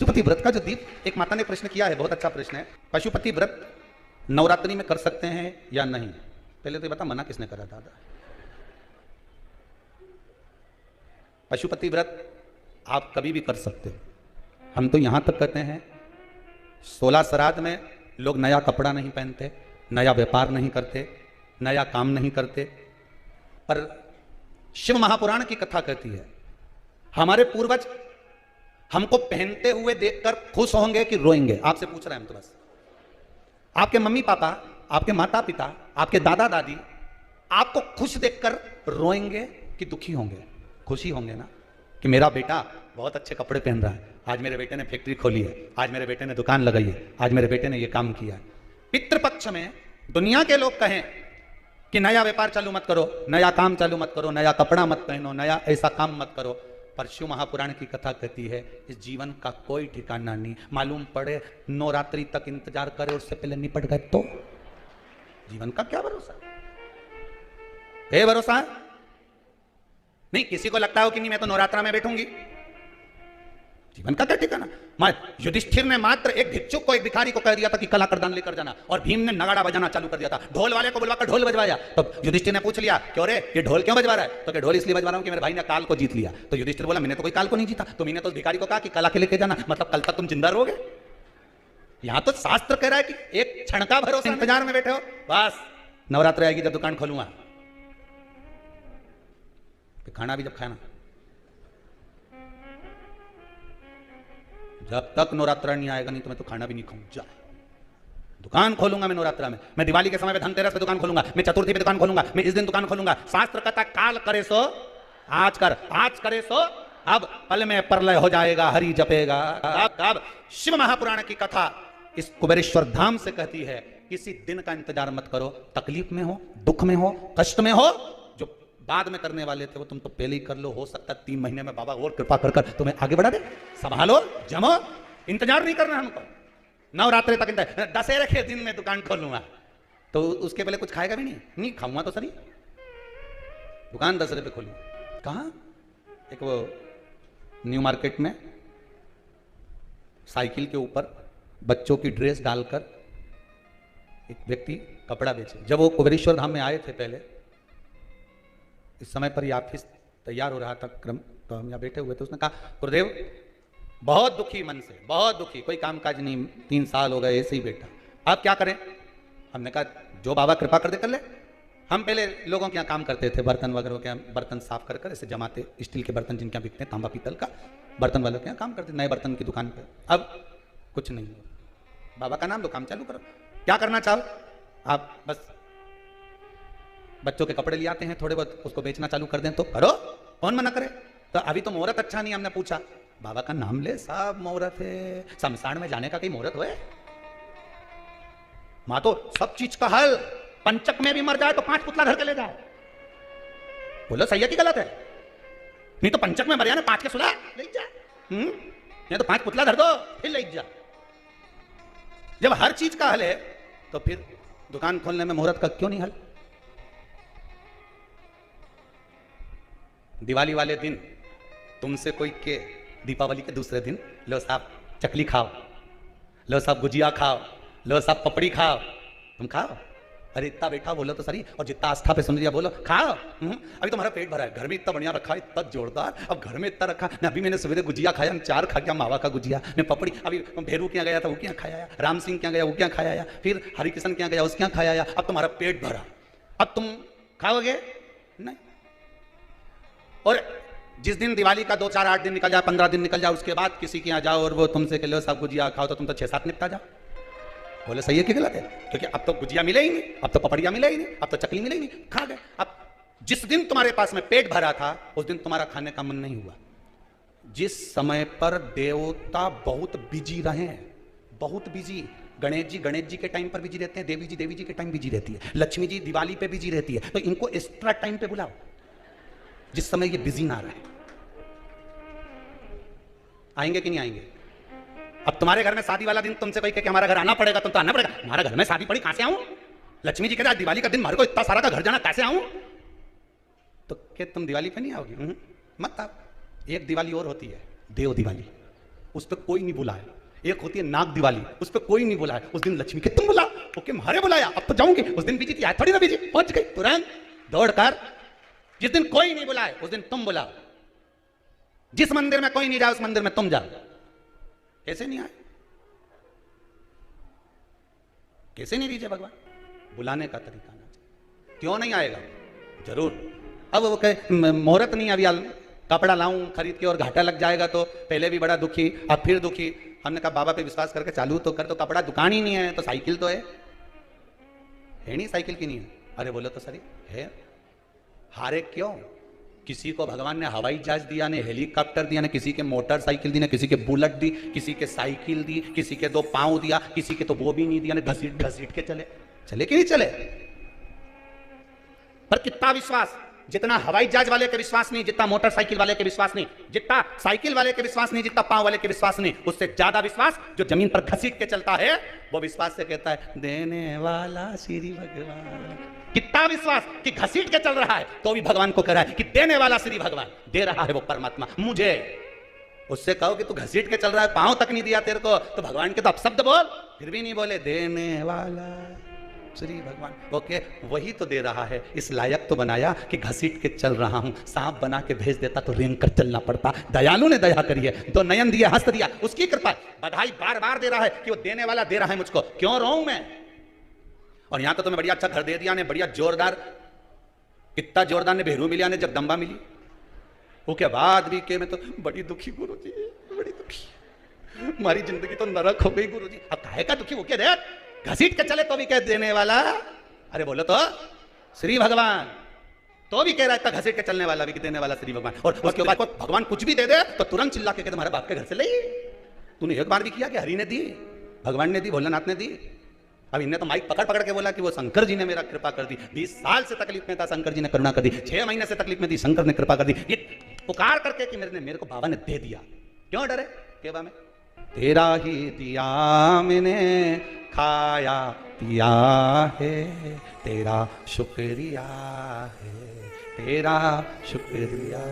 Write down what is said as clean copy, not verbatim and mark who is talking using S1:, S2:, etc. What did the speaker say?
S1: पशुपति व्रत का जो दीप, एक माता ने प्रश्न किया है, बहुत अच्छा प्रश्न है। पशुपति व्रत नवरात्रि में कर सकते हैं या नहीं? पहले तो बता, मना किसने करा दादा? पशुपति व्रत आप कभी भी कर सकते हो। हम तो यहां तक कहते हैं 16 श्राद्ध में लोग नया कपड़ा नहीं पहनते, नया व्यापार नहीं करते, नया काम नहीं करते, पर शिव महापुराण की कथा कहती है हमारे पूर्वज हमको पहनते हुए देखकर खुश होंगे कि रोएंगे? आपसे पूछ रहे हैं हम तो बस। आपके मम्मी पापा, आपके माता पिता, आपके दादा दादी आपको खुश देखकर रोएंगे कि दुखी होंगे? खुशी होंगे ना कि मेरा बेटा बहुत अच्छे कपड़े पहन रहा है, आज मेरे बेटे ने फैक्ट्री खोली है, आज मेरे बेटे ने दुकान लगाई है, आज मेरे बेटे ने ये काम किया है। पितृपक्ष में दुनिया के लोग कहें कि नया व्यापार चालू मत करो, नया काम चालू मत करो, नया कपड़ा मत पहनो, नया ऐसा काम मत करो, पर शिव महापुराण की कथा कहती है इस जीवन का कोई ठिकाना नहीं। मालूम पड़े नवरात्रि तक इंतजार करे, उससे पहले निपट गए तो जीवन का क्या भरोसा है? भरोसा है नहीं। किसी को लगता हो कि नहीं मैं तो नवरात्रा में बैठूंगी, जीवन का क्या ठिकाना? युधिष्ठिर ने मात्र एक भिक्षुक को, एक भिखारी को कह दिया था कि कला करदान लेकर जाना, और भीम ने नगाड़ा बजाना चालू कर दिया था। ढोल वाले को बुलवाकर ढोल बजवाया, तो युधिष्ठिर ने पूछ लिया क्यों रे ये ढोल क्यों बजवा रहा है? तो क्या ढोल इसलिए बजवा रहा हूं कि मेरे भाई ने काल को जीत लिया। तो युधिष्ठिर बोला मैंने तो कोई काल को नहीं जीता, तुमने तो भिखारी को कहा कि कला के लेके जाना, मतलब कल तक तुम जिंदा रहोगे। यहां तो शास्त्र कह रहा है कि एक क्षण का भरोसा, इंतजार में बैठे हो, बस नवरात्र आएगी जब दुकान खोलूंगा, खाना भी जब खाना, जब तक नवरात्रा नहीं आएगा नहीं तो मैं तो खाना भी नहीं खाऊंगा। जा दुकान खोलूंगा मैं नवरात्रा में, मैं दिवाली के समय पे धनतेरस पे दुकान खोलूंगा, मैं चतुर्थी पे दुकान खोलूंगा, मैं इस दिन दुकान खोलूंगा। शास्त्र कहता काल करे सो आज कर, आज करे सो अब, पल में प्रलय हो जाएगा, हरि जपेगा। अब शिव महापुराण की कथा इस कुबेरेश्वर धाम से कहती है किसी दिन का इंतजार मत करो। तकलीफ में हो, दुख में हो, कष्ट में हो, जो बाद में करने वाले थे वो तुम तो पहले ही कर लो। हो सकता है 3 महीने में बाबा और कृपा कर कर तुम्हें आगे बढ़ा दे। संभालो, जमो, इंतजार नहीं करना हमको। नवरात्रि तक इंतजार, दशहरे के दिन में दुकान खोलूंगा तो उसके पहले कुछ खाएगा भी नहीं खाऊंगा तो सही, दुकान दशहरे पे खोलूंगा। कहाँ? एक वो न्यू मार्केट में साइकिल के ऊपर बच्चों की ड्रेस डालकर एक व्यक्ति कपड़ा बेचे। जब वो कुबेरेश्वर धाम में आए थे पहले, इस समय पर यह ऑफिस तैयार हो रहा था क्रम, तो हम यहाँ बैठे हुए थे। उसने कहा गुरुदेव बहुत दुखी मन से, बहुत दुखी, कोई काम काज नहीं, 3 साल हो गए ऐसे ही बैठा, अब क्या करें? हमने कहा जो बाबा कृपा कर दे कर ले। हम पहले लोगों के यहाँ काम करते थे, बर्तन वगैरह के यहाँ बर्तन साफ कर कर ऐसे जमाते, स्टील के बर्तन जिनके यहाँ बिकते हैं, तांबा पीतल का, बर्तन वालों के यहाँ काम करते, नए बर्तन की दुकान पर। अब कुछ नहीं, बाबा का नाम लो, काम चालू करो। क्या करना चाहो आप? बस बच्चों के कपड़े ले आते हैं, थोड़े बहुत उसको बेचना चालू कर दें तो करो, कौन मना करे? तो अभी तो मुहूर्त अच्छा नहीं, हमने पूछा बाबा का नाम ले, सब मुहूर्त है, शमशान में जाने का कहीं मुहूर्त हुए? मां तो सब चीज का हल, पंचक में भी मर जाए तो 5 पुतला धर के ले जाए। बोलो सही है कि गलत है? नहीं तो पंचक में मर जाए ना, 5 के सुला ले जा, नहीं तो 5 पुतला धर दो फिर ले जा। जब हर चीज का हल है तो फिर दुकान खोलने में मुहूर्त का क्यों नहीं हल? दिवाली वाले दिन तुमसे कोई के, दीपावली के दूसरे दिन, लो साहब चकली खाओ, लो साहब गुजिया खाओ, लो साहब पपड़ी खाओ, तुम खाओ। अरे इतना बैठा बोलो तो सही, और जितना आस्था पे समझ लिया बोलो खाओ। अभी तुम्हारा पेट भरा है, घर में इतना बढ़िया रखा, इतना जोरदार, अब घर में इतना रखा। अभी मैंने सवेरे गुजिया खाया, 4 खा गया, मावा का गुजिया, मैं पपड़ी, अभी भेरू के यहाँ गया था वो क्या खाया, राम सिंह के यहाँ गया वो क्या खाया, फिर हरिकिशन के यहाँ गया उसके यहाँ खाया। अब तुम्हारा पेट भरा, अब तुम खाओगे नहीं। और जिस दिन दिवाली का 2, 4, 8 दिन निकल जाए, 15 दिन निकल जाए, उसके बाद किसी के यहाँ जाओ और वो तुमसे के लो सब गुजिया खाओ, तो तुम तो 6-7 निपटा जाओ। बोले सही है कि गलत है? क्योंकि अब तो गुजिया मिले ही नहीं, अब तो पपड़िया मिले ही नहीं, अब तो चकली मिले ही नहीं, खा गए। अब जिस दिन तुम्हारे पास में पेट भरा था उस दिन तुम्हारा खाने का मन नहीं हुआ। जिस समय पर देवता बहुत बिजी रहे, बहुत बिजी, गणेश जी के टाइम पर बिजी रहते हैं, देवी जी के टाइम बिजी रहती है, लक्ष्मी जी दिवाली पे बिजी रहती है, तो इनको एक्स्ट्रा टाइम पे बुलाओ जिस समय ये बिजी ना रहे। आएंगे कि नहीं आएंगे? अब तुम्हारे घर में शादी वाला दिन तुमसे कोई कहे कि हमारा घर आना पड़ेगा, तुम तो आना पड़ेगा। हमारा घर में शादी पड़ी, कहां से आऊं? लक्ष्मी जी कहते दिवाली का दिन हमारे को इतना सारा का घर जाना, कैसे आऊं? तो क्या तुम दिवाली पे नहीं आओगे? मत आओ। एक दिवाली और होती है, देव दिवाली। उस पर कोई नहीं बुलाया। एक होती है नाग दिवाली, उस पर कोई नहीं बुलाया। उस दिन लक्ष्मी के तुम बुला, ओके मारे बुलाया, अब तो जाऊंगी। उस दिन बिजी थी, आज थोड़ी ना बिजी, पहुंच गई तुरंत दौड़कर। जिस दिन कोई नहीं बुलाए उस दिन तुम बुलाओ। जिस मंदिर में कोई नहीं जाए उस मंदिर में तुम जाओ। कैसे नहीं आए, कैसे नहीं दीजिए भगवान? बुलाने का तरीका ना चाहिए। क्यों नहीं आएगा? जरूर। अब वो कहे मुहूर्त नहीं, अभी कपड़ा लाऊं खरीद के और घाटा लग जाएगा, तो पहले भी बड़ा दुखी अब फिर दुखी। हमने कहा बाबा पे विश्वास करके चालू तो कर, तो कपड़ा दुकान ही नहीं है तो साइकिल तो है नहीं, साइकिल की नहीं है। अरे बोलो तो सही है। हारे क्यों? किसी को भगवान ने हवाई जहाज दिया, ने हेलीकॉप्टर दिया, ने किसी के मोटरसाइकिल दी, ने किसी के बुलेट दी, किसी के साइकिल दी, किसी के 2 पांव दिया, किसी के तो वो भी नहीं दिया, ने घसीट घसीट के चले। चले कि नहीं चले? पर कितना विश्वास, जितना हवाई जहाज वाले के विश्वास नहीं, जितना मोटरसाइकिल वाले के विश्वास नहीं, जितना साइकिल वाले के विश्वास नहीं, जितना पांव वाले के विश्वास नहीं, उससे ज्यादा विश्वास जो जमीन पर घसीट के चलता है, वो विश्वास से कहता है देने वाला श्री भगवान। कितना विश्वास कि घसीट के चल रहा है तो भी भगवान को कह रहा है कि देने वाला श्री भगवान, दे रहा है वो परमात्मा मुझे। उससे कहो कि तू घसीट के चल रहा है, पांव तक नहीं दिया तेरे को, तो भगवान के तो अपशब्द बोल, फिर भी नहीं बोले देने वाला श्री भगवान। ओके, वही तो दे रहा है, इस लायक तो बनाया कि घसीट के चल रहा हूं। सांप बना के भेज देता तो रेंग कर चलना पड़ता। दयालु ने दया करी है, तो नयन दिया, हंस दिया, उसकी कृपा। बधाई बार बार दे रहा है कि वो देने वाला दे रहा है मुझको, क्यों रहूं मैं? और यहां तो तुम्हें बढ़िया अच्छा घर दे दिया ने, बढ़िया जोरदार, कितना जोरदार ने भेरू मिलिया ने, जगदम्बा मिली। वो के बाद भी के मैं तो बड़ी दुखी गुरुजी, बड़ी दुखी, हमारी जिंदगी तो नरक हो गई गुरुजी। अब काहे का दुखी हो के देख, घसीट के चले तो भी कह देने वाला। अरे बोलो तो श्री भगवान, तो भी कह रहा है घसीट के चलने वाला भी देने वाला श्री भगवान। और उसके बाद भगवान कुछ भी दे दे तो तुरंत चिल्ला के तुम्हारे बाप के घर से ले। तूने एक बार भी किया कि हरि ने दी, भगवान ने दी, भोलेनाथ ने दी? अब इन्हें तो माइक पकड़ पकड़ के बोला कि वो शंकर जी ने मेरा कृपा कर दी। 20 साल से तकलीफ में था, शंकर जी ने करुणा कर दी। 6 महीने से तकलीफ में थी, शंकर ने कृपा कर दी। ये पुकार करके कि मेरे को बाबा ने दे दिया, क्यों डरे? केवा में तेरा ही दिया मैंने, खाया पिया है, तेरा शुक्रिया है, तेरा शुक्रिया।